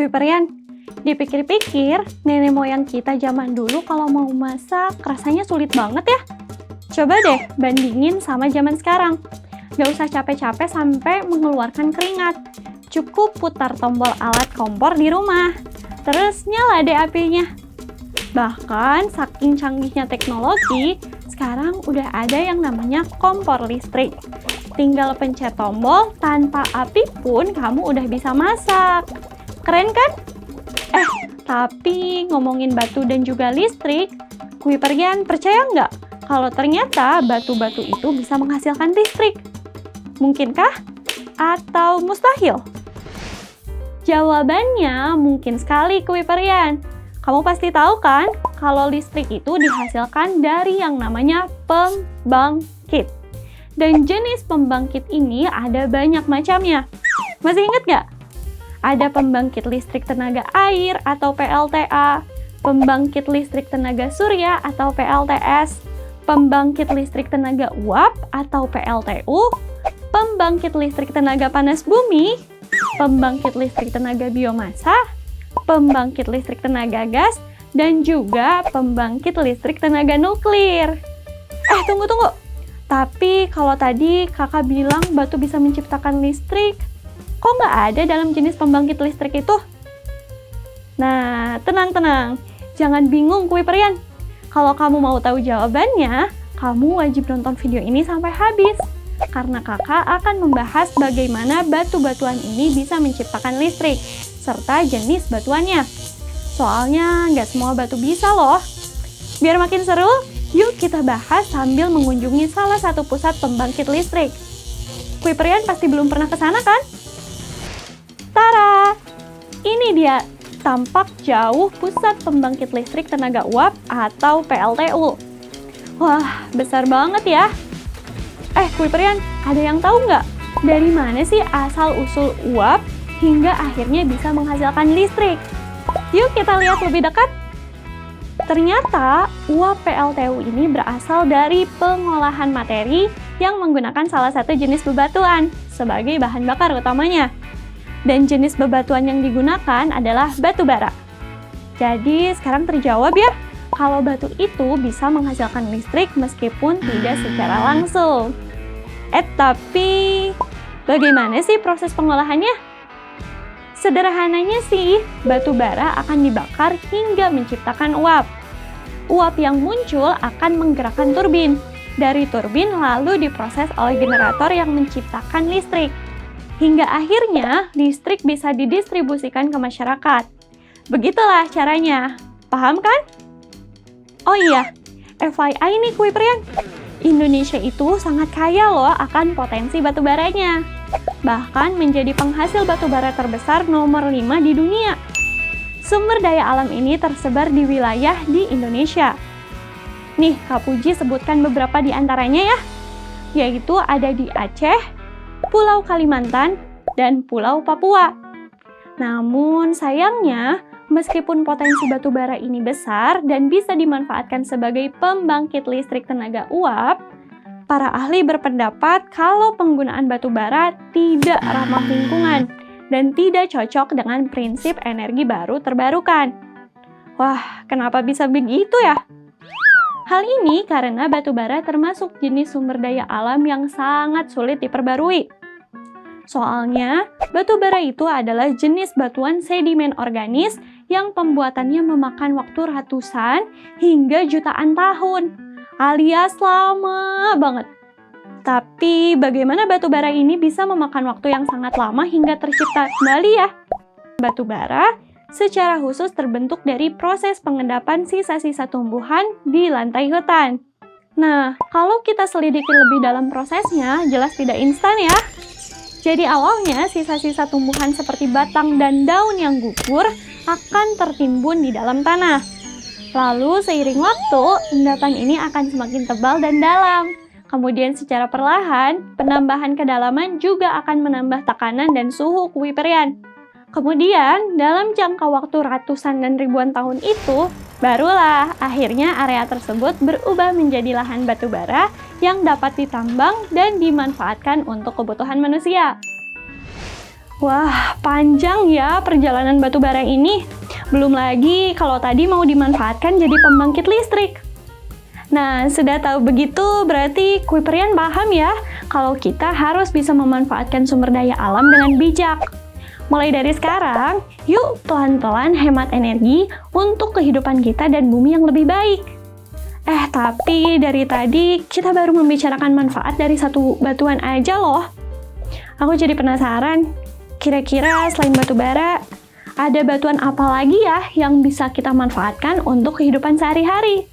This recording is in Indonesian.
Kuiperian, dipikir-pikir, nenek moyang kita zaman dulu kalau mau masak rasanya sulit banget ya. Coba deh bandingin sama zaman sekarang. Gak usah capek-capek sampai mengeluarkan keringat. Cukup putar tombol alat kompor di rumah. Terus nyala deh apinya. Bahkan saking canggihnya teknologi, sekarang udah ada yang namanya kompor listrik. Tinggal pencet tombol, tanpa api pun kamu udah bisa masak. Keren kan? Tapi ngomongin batu dan juga listrik, Kuiperian percaya nggak kalau ternyata batu-batu itu bisa menghasilkan listrik? Mungkinkah? Atau mustahil? Jawabannya mungkin sekali, Kuiperian. Kamu pasti tahu kan kalau listrik itu dihasilkan dari yang namanya pembangkit. Dan jenis pembangkit ini ada banyak macamnya. Masih ingat nggak? Ada pembangkit listrik tenaga air atau PLTA, pembangkit listrik tenaga surya atau PLTS, pembangkit listrik tenaga uap atau PLTU, pembangkit listrik tenaga panas bumi, pembangkit listrik tenaga biomasa, pembangkit listrik tenaga gas, dan juga pembangkit listrik tenaga nuklir. Tunggu. Tapi kalau tadi kakak bilang batu bisa menciptakan listrik, kok nggak ada dalam jenis pembangkit listrik itu? Nah, tenang. Jangan bingung, Kuiperian. Kalau kamu mau tahu jawabannya, kamu wajib nonton video ini sampai habis. Karena kakak akan membahas bagaimana batu-batuan ini bisa menciptakan listrik, serta jenis batuannya. Soalnya nggak semua batu bisa loh. Biar makin seru, yuk kita bahas sambil mengunjungi salah satu pusat pembangkit listrik. Kuiperian pasti belum pernah ke sana kan? Tara! Ini dia, tampak jauh pusat pembangkit listrik tenaga uap atau PLTU. Wah, besar banget ya. Kuiperian, ada yang tahu nggak? Dari mana sih asal-usul uap hingga akhirnya bisa menghasilkan listrik? Yuk kita lihat lebih dekat. Ternyata uap PLTU ini berasal dari pengolahan materi yang menggunakan salah satu jenis bebatuan sebagai bahan bakar utamanya. Dan jenis bebatuan yang digunakan adalah batu bara. Jadi sekarang terjawab ya, kalau batu itu bisa menghasilkan listrik meskipun tidak secara langsung. Tapi bagaimana sih proses pengolahannya? Sederhananya sih, batu bara akan dibakar hingga menciptakan uap. Uap yang muncul akan menggerakkan turbin. Dari turbin lalu diproses oleh generator yang menciptakan listrik. Hingga akhirnya listrik bisa didistribusikan ke masyarakat. Begitulah caranya. Paham kan? Oh iya, FYI nih Kuiperian. Indonesia itu sangat kaya loh akan potensi batu baranya. Bahkan menjadi penghasil batu bara terbesar nomor 5 di dunia. Sumber daya alam ini tersebar di wilayah di Indonesia. Nih, Kak Puji sebutkan beberapa di antaranya ya. Yaitu ada di Aceh, Pulau Kalimantan, dan Pulau Papua. Namun sayangnya, meskipun potensi batu bara ini besar dan bisa dimanfaatkan sebagai pembangkit listrik tenaga uap, para ahli berpendapat kalau penggunaan batu bara tidak ramah lingkungan dan tidak cocok dengan prinsip energi baru terbarukan. Wah, kenapa bisa begitu ya? Hal ini karena batu bara termasuk jenis sumber daya alam yang sangat sulit diperbarui. Soalnya, batu bara itu adalah jenis batuan sedimen organis yang pembuatannya memakan waktu ratusan hingga jutaan tahun, alias lama banget. Tapi, bagaimana batu bara ini bisa memakan waktu yang sangat lama hingga tercipta kembali ya? Batu bara secara khusus terbentuk dari proses pengendapan sisa-sisa tumbuhan di lantai hutan. Nah, kalau kita selidiki lebih dalam prosesnya, jelas tidak instan ya. Jadi awalnya sisa-sisa tumbuhan seperti batang dan daun yang gugur akan tertimbun di dalam tanah. Lalu seiring waktu, endapan ini akan semakin tebal dan dalam. Kemudian secara perlahan, penambahan kedalaman juga akan menambah tekanan dan suhu Kuiperian. Kemudian, dalam jangka waktu ratusan dan ribuan tahun itu, barulah akhirnya area tersebut berubah menjadi lahan batu bara yang dapat ditambang dan dimanfaatkan untuk kebutuhan manusia. Wah, panjang ya perjalanan batu bara ini. Belum lagi kalau tadi mau dimanfaatkan jadi pembangkit listrik. Nah, sudah tahu begitu berarti Kuiperian paham ya kalau kita harus bisa memanfaatkan sumber daya alam dengan bijak. Mulai dari sekarang, yuk pelan-pelan hemat energi untuk kehidupan kita dan bumi yang lebih baik. Tapi dari tadi kita baru membicarakan manfaat dari satu batuan aja loh. Aku jadi penasaran, kira-kira selain batu bara, ada batuan apa lagi ya yang bisa kita manfaatkan untuk kehidupan sehari-hari?